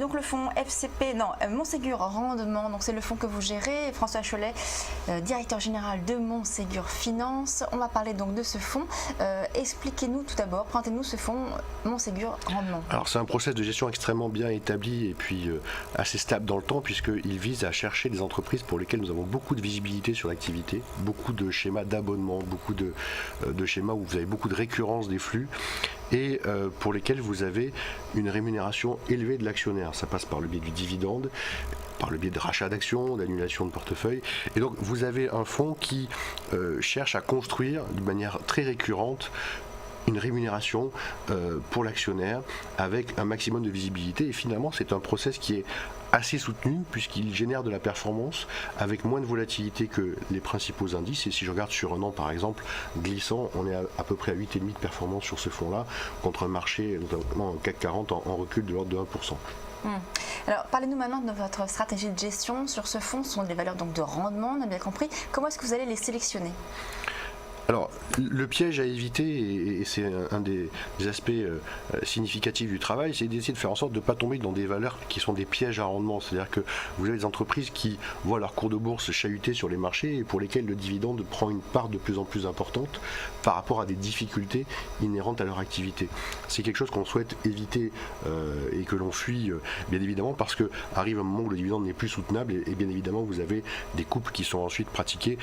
donc le fonds FCP, non, Montségur Rendement, donc c'est le fonds que vous gérez. François Cholet, directeur général de Montségur Finance. On va parler donc de ce fonds. Expliquez-nous tout d'abord, présentez-nous ce fonds Montségur Rendement. Alors c'est un process de gestion extrêmement bien établi et puis assez stable dans le temps, puisqu'il vise à chercher des entreprises pour lesquelles nous avons beaucoup de visibilité sur l'activité, beaucoup de schémas d'abonnement, beaucoup de schémas où vous avez beaucoup de récurrence des flux et pour lesquels vous avez une rémunération élevée de l'actionnaire. Ça passe par le biais du dividende, par le biais de rachat d'actions, d'annulation de portefeuille. Et donc vous avez un fonds qui cherche à construire de manière très récurrente une rémunération pour l'actionnaire avec un maximum de visibilité. Et finalement, c'est un process qui est assez soutenu puisqu'il génère de la performance avec moins de volatilité que les principaux indices. Et si je regarde sur un an, par exemple, glissant, on est à peu près à 8,5% de performance sur ce fonds-là, contre un marché, notamment un CAC 40, en recul de l'ordre de 1%. Alors, parlez-nous maintenant de votre stratégie de gestion sur ce fonds. Ce sont des valeurs donc de rendement, on a bien compris. Comment est-ce que vous allez les sélectionner ? Alors, le piège à éviter, et c'est un des aspects significatifs du travail, c'est d'essayer de faire en sorte de ne pas tomber dans des valeurs qui sont des pièges à rendement. C'est-à-dire que vous avez des entreprises qui voient leur cours de bourse chahuter sur les marchés et pour lesquelles le dividende prend une part de plus en plus importante par rapport à des difficultés inhérentes à leur activité. C'est quelque chose qu'on souhaite éviter et que l'on fuit, bien évidemment, parce qu'arrive un moment où le dividende n'est plus soutenable et bien évidemment, vous avez des coupes qui sont ensuite pratiquées.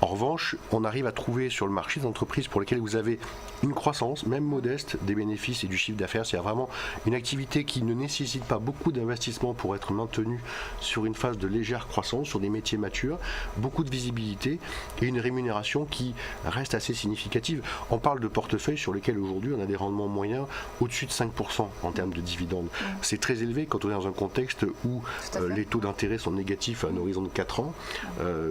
En revanche, on arrive à trouver sur le marché des entreprises pour lesquelles vous avez une croissance, même modeste, des bénéfices et du chiffre d'affaires. C'est vraiment une activité qui ne nécessite pas beaucoup d'investissement pour être maintenue sur une phase de légère croissance, sur des métiers matures, beaucoup de visibilité et une rémunération qui reste assez significative. On parle de portefeuilles sur lesquels aujourd'hui on a des rendements moyens au-dessus de 5% en termes de dividendes. C'est très élevé quand on est dans un contexte où les taux d'intérêt sont négatifs à un horizon de 4 ans.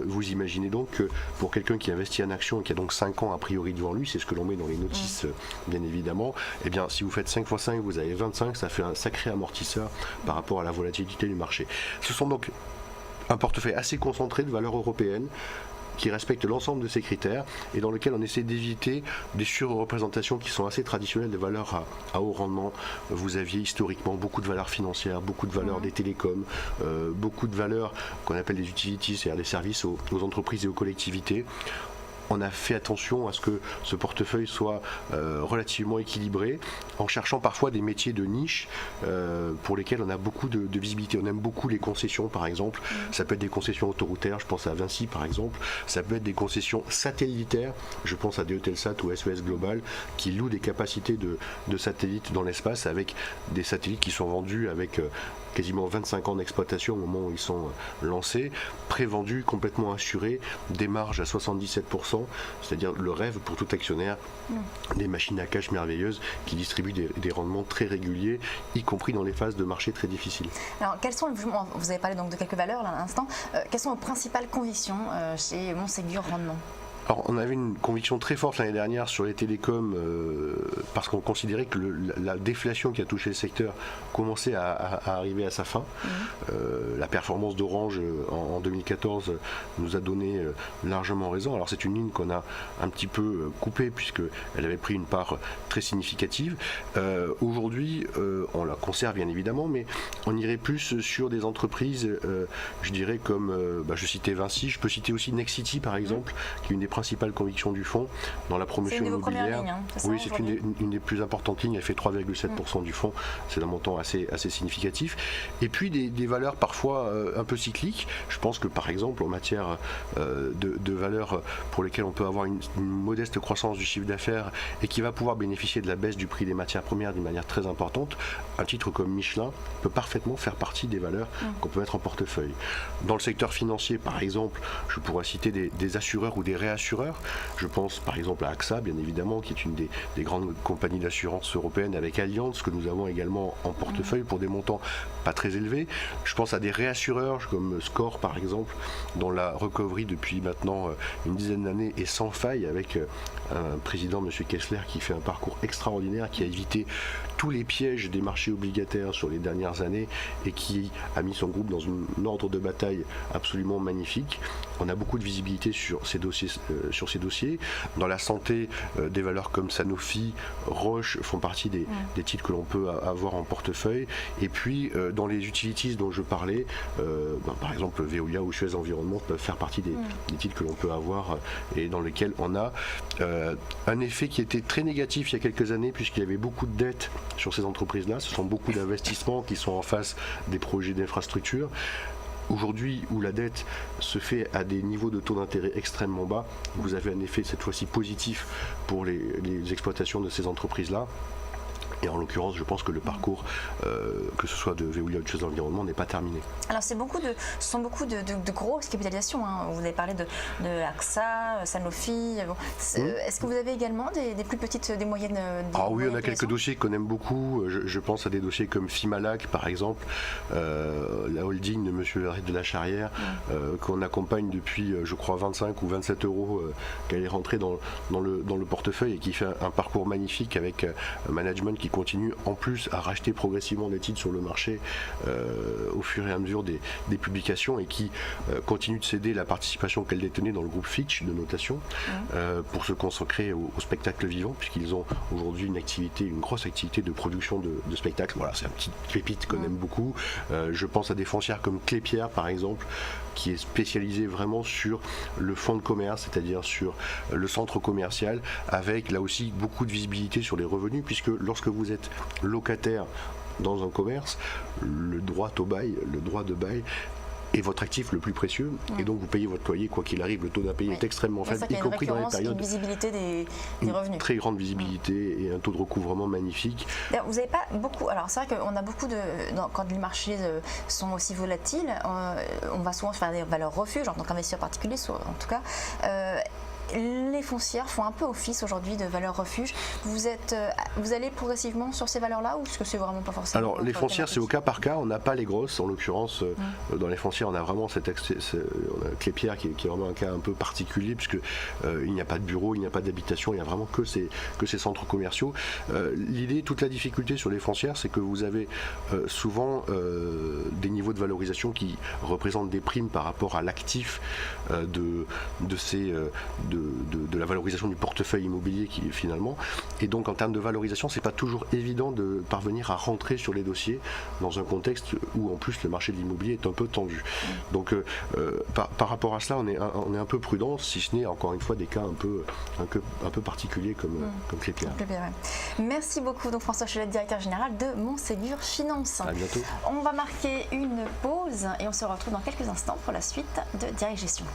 Vous imaginez donc que pour quelqu'un qui investit en action et qui a donc 5 ans a priori devant lui, c'est ce que l'on met dans les notices bien évidemment, et bien si vous faites 5 x 5, vous avez 25, ça fait un sacré amortisseur par rapport à la volatilité du marché. Ce sont donc un portefeuille assez concentré de valeurs européennes qui respecte l'ensemble de ces critères et dans lequel on essaie d'éviter des surreprésentations qui sont assez traditionnelles des valeurs à haut rendement. Vous aviez historiquement beaucoup de valeurs financières, beaucoup de valeurs des télécoms, beaucoup de valeurs qu'on appelle des utilities, c'est-à-dire des services aux entreprises et aux collectivités. On a fait attention à ce que ce portefeuille soit relativement équilibré, en cherchant parfois des métiers de niche pour lesquels on a beaucoup de visibilité. On aime beaucoup les concessions, par exemple. Ça peut être des concessions autoroutières, je pense à Vinci, par exemple. Ça peut être des concessions satellitaires, je pense à Eutelsat ou SES Global, qui louent des capacités de satellites dans l'espace avec des satellites qui sont vendus avec quasiment 25 ans d'exploitation au moment où ils sont lancés, prévendus, complètement assurés, des marges à 77%, c'est-à-dire le rêve pour tout actionnaire, des machines à cash merveilleuses qui distribuent des rendements très réguliers, y compris dans les phases de marché très difficiles. Alors, vous avez parlé donc de quelques valeurs là, à l'instant, quelles sont vos principales convictions chez Montségur Rendement ? Alors, on avait une conviction très forte l'année dernière sur les télécoms parce qu'on considérait que la déflation qui a touché le secteur commençait à arriver à sa fin. La performance d'Orange en 2014 nous a donné largement raison. Alors c'est une ligne qu'on a un petit peu coupée puisqu'elle avait pris une part très significative. Aujourd'hui, on la conserve bien évidemment, mais on irait plus sur des entreprises, je dirais comme, je citais Vinci, je peux citer aussi Nexity par exemple, qui est une des principales convictions du fonds dans la promotion immobilière. Oui, c'est une des plus importantes lignes, elle fait 3,7% du fonds, c'est un montant assez significatif. Et puis des valeurs parfois un peu cycliques. Je pense que par exemple en matière de valeurs pour lesquelles on peut avoir une modeste croissance du chiffre d'affaires et qui va pouvoir bénéficier de la baisse du prix des matières premières d'une manière très importante, un titre comme Michelin peut parfaitement faire partie des valeurs qu'on peut mettre en portefeuille. Dans le secteur financier par exemple, je pourrais citer des assureurs ou des réassureurs. Je pense par exemple à AXA, bien évidemment, qui est une des grandes compagnies d'assurance européennes, avec Allianz, que nous avons également en portefeuille pour des montants pas très élevés. Je pense à des réassureurs comme Score, par exemple, dont la recovery depuis maintenant une dizaine d'années est sans faille, avec un président, M. Kessler, qui fait un parcours extraordinaire, qui a évité tous les pièges des marchés obligataires sur les dernières années et qui a mis son groupe dans un ordre de bataille absolument magnifique. On a beaucoup de visibilité sur ces dossiers sur ces dossiers. Dans la santé, des valeurs comme Sanofi, Roche font partie des titres que l'on peut avoir en portefeuille. Et puis dans les utilities dont je parlais, par exemple Veolia ou Suez Environnement peuvent faire partie des titres que l'on peut avoir et dans lesquels on a un effet qui était très négatif il y a quelques années, puisqu'il y avait beaucoup de dettes sur ces entreprises-là. Ce sont beaucoup d'investissements qui sont en face des projets d'infrastructure. Aujourd'hui, où la dette se fait à des niveaux de taux d'intérêt extrêmement bas, vous avez un effet cette fois-ci positif pour les exploitations de ces entreprises-là. Et en l'occurrence, je pense que le parcours, que ce soit de Veolia ou de Suez Environnement, n'est pas terminé. Alors, ce sont beaucoup de grosses capitalisations. Hein. Vous avez parlé de AXA, Sanofi. Bon. Est-ce que vous avez également des plus petites, des moyennes oui, on a quelques dossiers qu'on aime beaucoup. Je pense à des dossiers comme Fimalac, par exemple, la holding de M. de la Charrière, qu'on accompagne depuis, je crois, 25 ou 27 euros, qu'elle est rentrée dans le portefeuille et qui fait un parcours magnifique avec un management qui continue en plus à racheter progressivement des titres sur le marché au fur et à mesure des publications et qui continue de céder la participation qu'elle détenait dans le groupe Fitch de notation pour se consacrer au spectacle vivant, puisqu'ils ont aujourd'hui une grosse activité de production de spectacles. Voilà, c'est un petit pépite qu'on aime beaucoup. Je pense à des foncières comme Clépierre par exemple, qui est spécialisé vraiment sur le fonds de commerce, c'est-à-dire sur le centre commercial, avec là aussi beaucoup de visibilité sur les revenus, puisque lorsque vous êtes locataire dans un commerce, le droit de bail est votre actif le plus précieux, et donc vous payez votre loyer quoi qu'il arrive. Le taux d'impayé est extrêmement faible, y compris dans les périodes. Une visibilité des revenus. Très grande visibilité et un taux de recouvrement magnifique. Vous n'avez pas beaucoup. Alors c'est vrai qu'on a beaucoup quand les marchés sont aussi volatiles, on va souvent faire des valeurs refuges en tant qu'investisseur particulier, en tout cas. Les foncières font un peu office aujourd'hui de valeurs refuge. Vous allez progressivement sur ces valeurs-là, ou est-ce que c'est vraiment pas forcément? Alors les foncières, c'est au cas par cas. On n'a pas les grosses. En l'occurrence, dans les foncières, on a vraiment on a Clépierre qui est vraiment un cas un peu particulier, puisque il n'y a pas de bureau, il n'y a pas d'habitation, il n'y a vraiment que ces centres commerciaux. L'idée, toute la difficulté sur les foncières, c'est que vous avez souvent des niveaux de valorisation qui représentent des primes par rapport à l'actif de la valorisation du portefeuille immobilier finalement, et donc en termes de valorisation, c'est pas toujours évident de parvenir à rentrer sur les dossiers dans un contexte où en plus le marché de l'immobilier est un peu tendu. Donc par rapport à cela, on est un peu prudent, si ce n'est encore une fois des cas un peu particuliers comme Clépierre. Merci beaucoup donc François Cholet, directeur général de Montségur Finance. À bientôt. On va marquer une pause et on se retrouve dans quelques instants pour la suite de Direct Gestion.